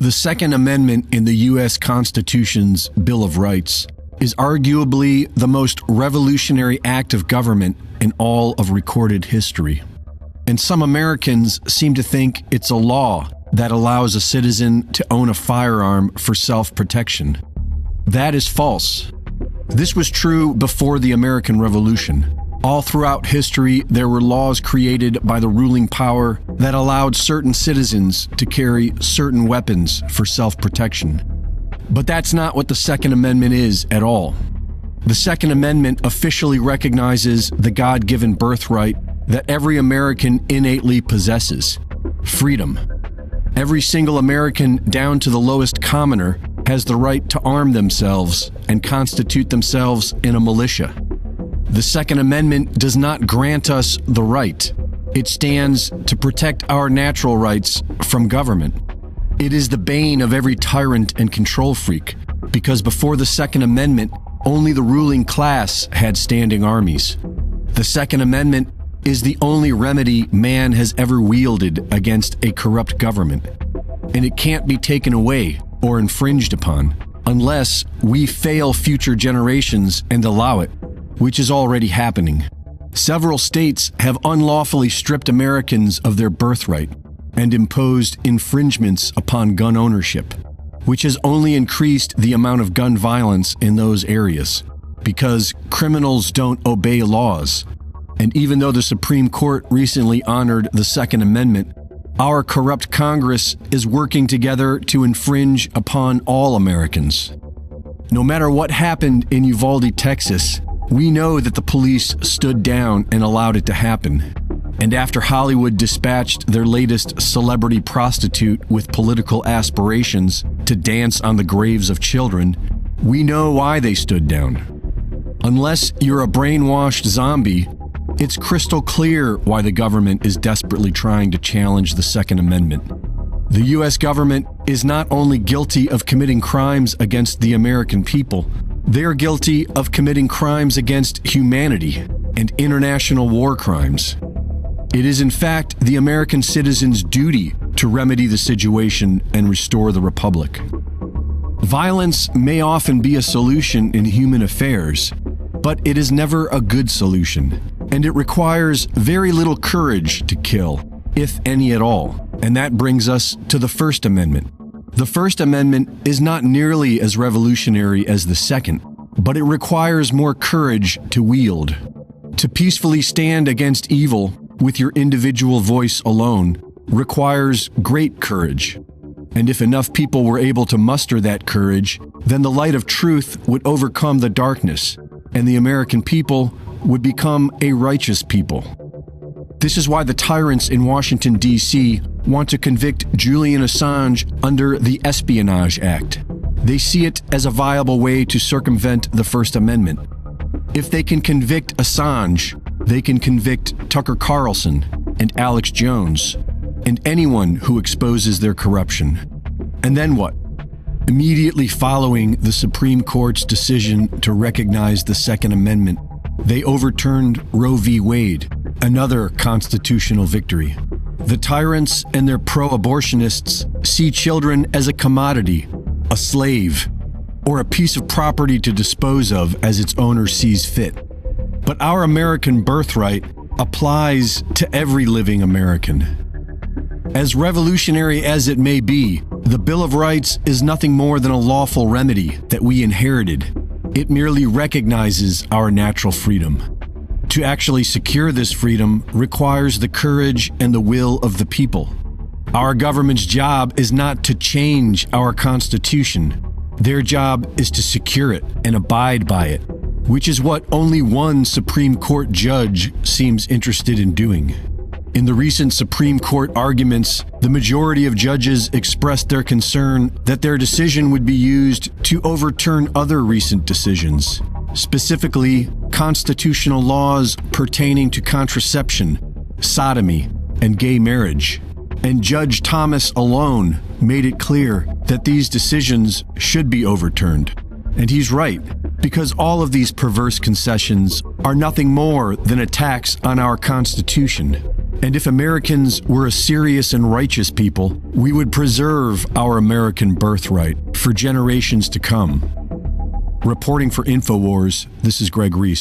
The Second Amendment in the U.S. Constitution's Bill of Rights is arguably the most revolutionary act of government in all of recorded history. And some Americans seem to think it's a law that allows a citizen to own a firearm for self-protection. That is false. This was true before the American Revolution. All throughout history, there were laws created by the ruling power that allowed certain citizens to carry certain weapons for self-protection. But that's not what the Second Amendment is at all. The Second Amendment officially recognizes the God-given birthright that every American innately possesses: freedom. Every single American, down to the lowest commoner, has the right to arm themselves and constitute themselves in a militia. The Second Amendment does not grant us the right. It stands to protect our natural rights from government. It is the bane of every tyrant and control freak, because before the Second Amendment, only the ruling class had standing armies. The Second Amendment is the only remedy man has ever wielded against a corrupt government, and it can't be taken away or infringed upon unless we fail future generations and allow it, which is already happening. Several states have unlawfully stripped Americans of their birthright and imposed infringements upon gun ownership, which has only increased the amount of gun violence in those areas, because criminals don't obey laws. And even though the Supreme Court recently honored the Second Amendment, our corrupt Congress is working together to infringe upon all Americans. No matter what happened in Uvalde, Texas, we know that the police stood down and allowed it to happen. And after Hollywood dispatched their latest celebrity prostitute with political aspirations to dance on the graves of children, we know why they stood down. Unless you're a brainwashed zombie, it's crystal clear why the government is desperately trying to challenge the Second Amendment. The U.S. government is not only guilty of committing crimes against the American people, they're guilty of committing crimes against humanity and international war crimes. It is in fact the American citizens' duty to remedy the situation and restore the republic. Violence may often be a solution in human affairs, but it is never a good solution, and it requires very little courage to kill, if any at all. And that brings us to the First Amendment. The First Amendment is not nearly as revolutionary as the Second, but it requires more courage to wield. To peacefully stand against evil with your individual voice alone requires great courage. And if enough people were able to muster that courage, then the light of truth would overcome the darkness, and the American people would become a righteous people. This is why the tyrants in Washington, D.C. want to convict Julian Assange under the Espionage Act. They see it as a viable way to circumvent the First Amendment. If they can convict Assange, they can convict Tucker Carlson and Alex Jones and anyone who exposes their corruption. And then what? Immediately following the Supreme Court's decision to recognize the Second Amendment, they overturned Roe v. Wade, another constitutional victory. The tyrants and their pro-abortionists see children as a commodity, a slave, or a piece of property to dispose of as its owner sees fit. But our American birthright applies to every living American. As revolutionary as it may be, the Bill of Rights is nothing more than a lawful remedy that we inherited. It merely recognizes our natural freedom. To actually secure this freedom requires the courage and the will of the people. Our government's job is not to change our Constitution. Their job is to secure it and abide by it, which is what only one Supreme Court judge seems interested in doing. In the recent Supreme Court arguments, the majority of judges expressed their concern that their decision would be used to overturn other recent decisions, specifically constitutional laws pertaining to contraception, sodomy, and gay marriage. And Judge Thomas alone made it clear that these decisions should be overturned. And he's right, because all of these perverse concessions are nothing more than attacks on our Constitution. And if Americans were a serious and righteous people, we would preserve our American birthright for generations to come. Reporting for InfoWars, this is Greg Reese.